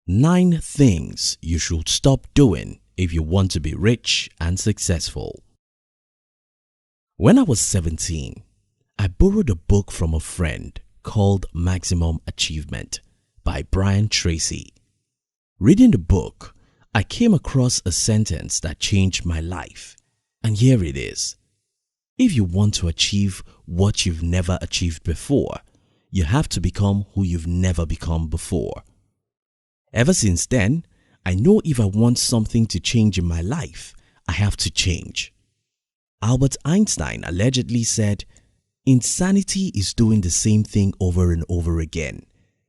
9 things you should stop doing if you want to be rich and successful. When I was 17, I borrowed a book from a friend called Maximum Achievement by Brian Tracy. Reading the book, I came across a sentence that changed my life, and here it is. If you want to achieve what you've never achieved before, you have to become who you've never become before. Ever since then, I know if I want something to change in my life, I have to change. Albert Einstein allegedly said, "Insanity is doing the same thing over and over again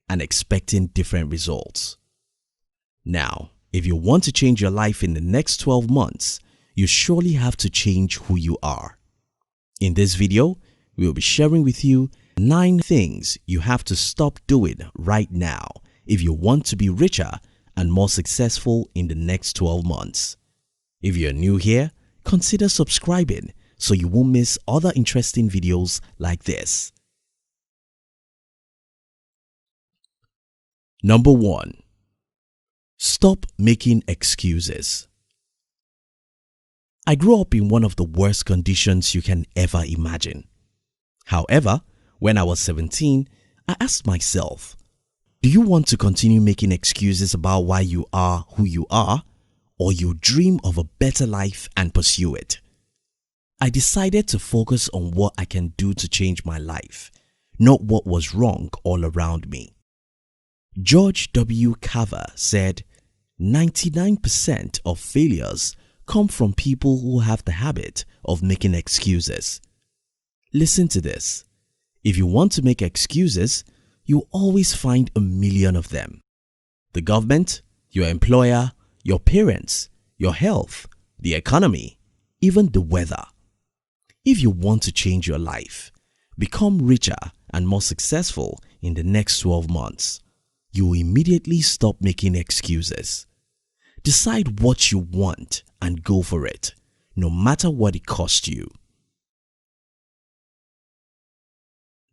and expecting different results." Now, if you want to change your life in the next 12 months, you surely have to change who you are. In this video, we will be sharing with you 9 things you have to stop doing right now if you want to be richer and more successful in the next 12 months. If you're new here, consider subscribing so you won't miss other interesting videos like this. Number 1. Stop making excuses. I grew up in one of the worst conditions you can ever imagine. However, when I was 17, I asked myself, do you want to continue making excuses about why you are who you are, or you dream of a better life and pursue it? I decided to focus on what I can do to change my life, not what was wrong all around me. George W. Carver said, 99% of failures come from people who have the habit of making excuses. Listen to this. If you want to make excuses, you always find a million of them. The government, your employer, your parents, your health, the economy, even the weather. If you want to change your life, become richer and more successful in the next 12 months, you will immediately stop making excuses. Decide what you want and go for it, no matter what it costs you.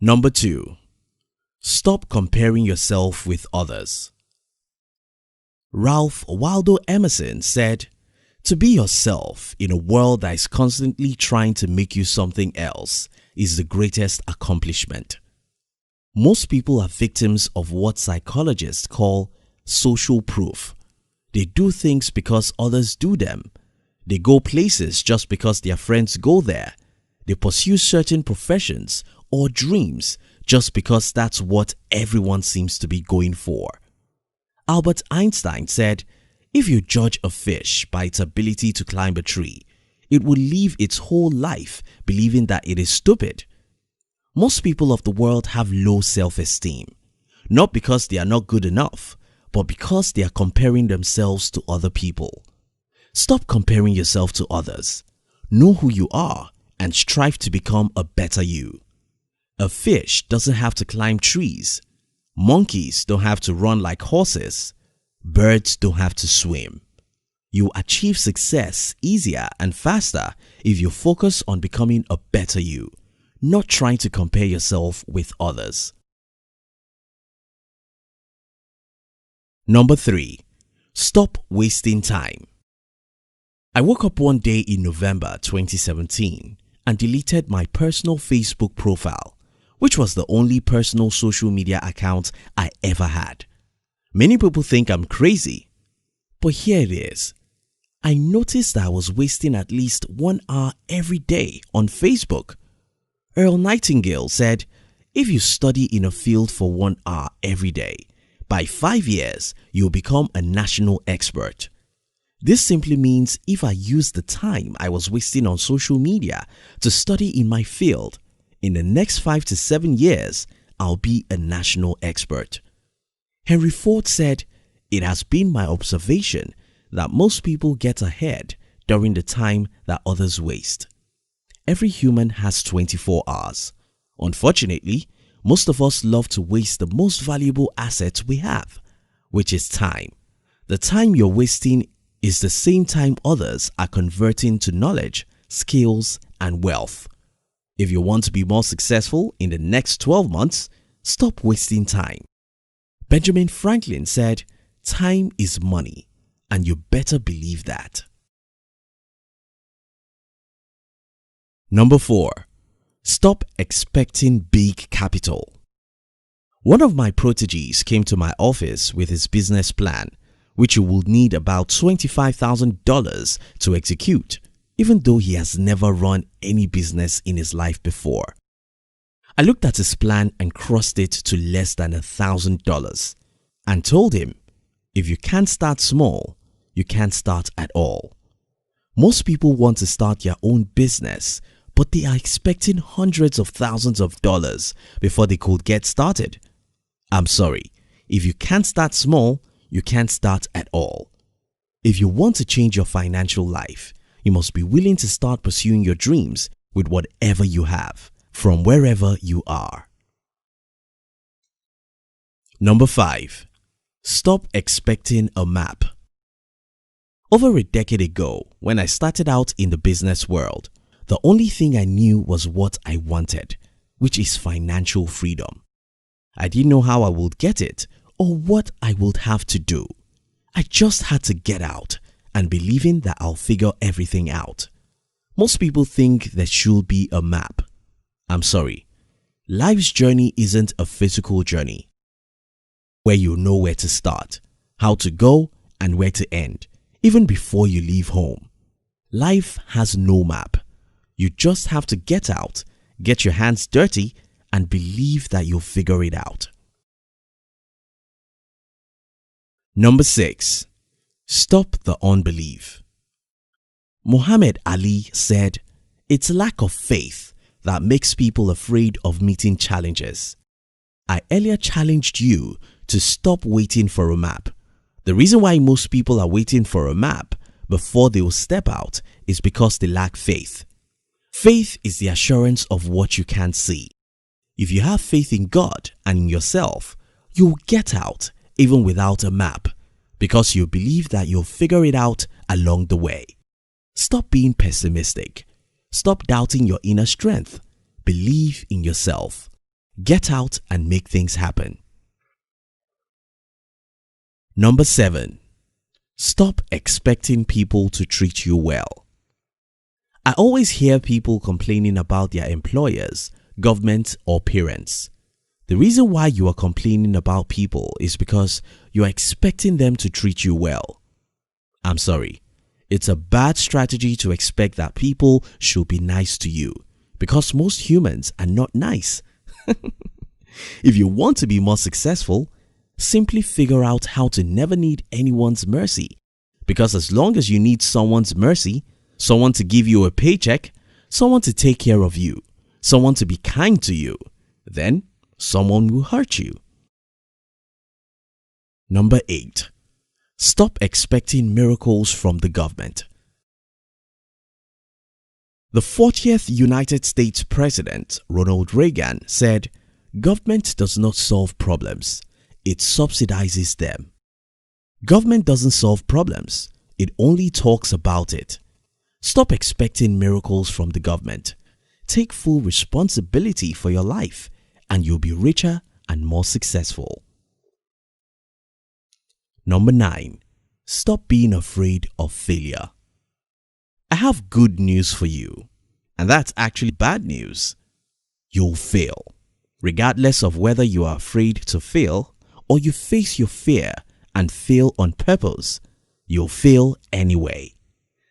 Number 2. Stop comparing yourself with others. Ralph Waldo Emerson said, "To be yourself in a world that is constantly trying to make you something else is the greatest accomplishment." Most people are victims of what psychologists call social proof. They do things because others do them. They go places just because their friends go there. They pursue certain professions or dreams just because that's what everyone seems to be going for. Albert Einstein said, "If you judge a fish by its ability to climb a tree, it will live its whole life believing that it is stupid." Most people of the world have low self-esteem, not because they are not good enough, but because they are comparing themselves to other people. Stop comparing yourself to others. Know who you are and strive to become a better you. A fish doesn't have to climb trees. Monkeys don't have to run like horses. Birds don't have to swim. You achieve success easier and faster if you focus on becoming a better you, not trying to compare yourself with others. Number 3. Stop wasting time. I woke up one day in November 2017 and deleted my personal Facebook profile, which was the only personal social media account I ever had. Many people think I'm crazy, but here it is. I noticed that I was wasting at least 1 hour every day on Facebook. Earl Nightingale said, "If you study in a field for 1 hour every day, by 5 years, you'll become a national expert." This simply means if I use the time I was wasting on social media to study in my field, in the next 5 to 7 years, I'll be a national expert. Henry Ford said, "It has been my observation that most people get ahead during the time that others waste." Every human has 24 hours. Unfortunately, most of us love to waste the most valuable asset we have, which is time. The time you're wasting is the same time others are converting to knowledge, skills, and wealth. If you want to be more successful in the next 12 months, stop wasting time. Benjamin Franklin said, time is money, and you better believe that. Number 4. Stop expecting big capital. One of my proteges came to my office with his business plan, which he would need about $25,000 to execute, even though he has never run any business in his life before. I looked at his plan and crossed it to less than $1,000 and told him, if you can't start small, you can't start at all. Most people want to start their own business, but they are expecting hundreds of thousands of dollars before they could get started. I'm sorry, if you can't start small, you can't start at all. If you want to change your financial life, you must be willing to start pursuing your dreams with whatever you have, from wherever you are. Number 5. Stop expecting a map. Over a decade ago, when I started out in the business world, the only thing I knew was what I wanted, which is financial freedom. I didn't know how I would get it or what I would have to do. I just had to get out and believing that I'll figure everything out. Most people think there should be a map. I'm sorry, life's journey isn't a physical journey where you know where to start, how to go, and where to end, even before you leave home. Life has no map. You just have to get out, get your hands dirty, and believe that you'll figure it out. Number 6. Stop the unbelief. Muhammad Ali said, "It's lack of faith that makes people afraid of meeting challenges." I earlier challenged you to stop waiting for a map. The reason why most people are waiting for a map before they will step out is because they lack faith. Faith is the assurance of what you can't see. If you have faith in God and in yourself, you'll get out even without a map because you believe that you'll figure it out along the way. Stop being pessimistic. Stop doubting your inner strength. Believe in yourself. Get out and make things happen. Number 7. Stop expecting people to treat you well. I always hear people complaining about their employers, government, or parents. The reason why you are complaining about people is because you are expecting them to treat you well. I'm sorry, it's a bad strategy to expect that people should be nice to you because most humans are not nice. If you want to be more successful, simply figure out how to never need anyone's mercy, because as long as you need someone's mercy, someone to give you a paycheck, someone to take care of you, someone to be kind to you, then someone will hurt you. Number 8. Stop expecting miracles from the government. The 40th United States President, Ronald Reagan, said, "Government does not solve problems, it subsidizes them." Government doesn't solve problems, it only talks about it. Stop expecting miracles from the government. Take full responsibility for your life and you'll be richer and more successful. Number 9. Stop being afraid of failure. I have good news for you, and that's actually bad news. You'll fail, regardless of whether you are afraid to fail or you face your fear and fail on purpose. You'll fail anyway.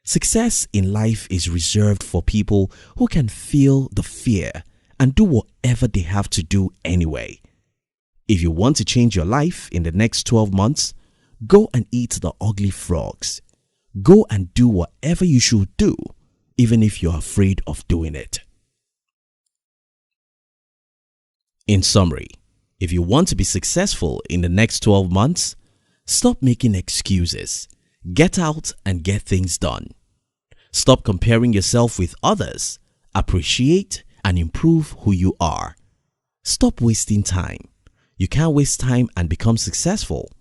Success in life is reserved for people who can feel the fear and do whatever they have to do anyway. If you want to change your life in the next 12 months, go and eat the ugly frogs. Go and do whatever you should do, even if you're afraid of doing it. In summary, if you want to be successful in the next 12 months, stop making excuses. Get out and get things done. Stop comparing yourself with others. Appreciate and improve who you are. Stop wasting time. You can't waste time and become successful.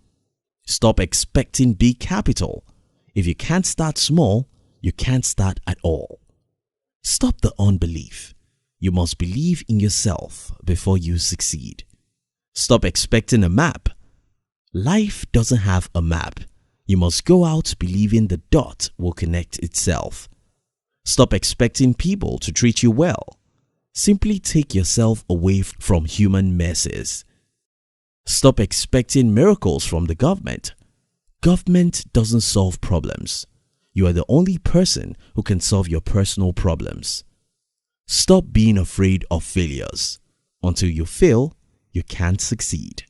Stop expecting big capital. If you can't start small, you can't start at all. Stop the unbelief. You must believe in yourself before you succeed. Stop expecting a map. Life doesn't have a map. You must go out believing the dot will connect itself. Stop expecting people to treat you well. Simply take yourself away from human messes. Stop expecting miracles from the government. Government doesn't solve problems. You are the only person who can solve your personal problems. Stop being afraid of failures. Until you fail, you can't succeed.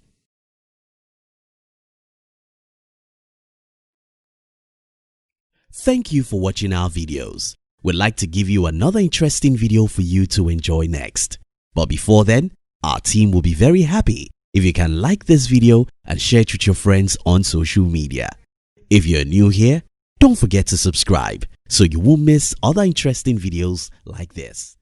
Thank you for watching our videos. We'd like to give you another interesting video for you to enjoy next. But before then, our team will be very happy if you can like this video and share it with your friends on social media. If you're new here, don't forget to subscribe so you won't miss other interesting videos like this.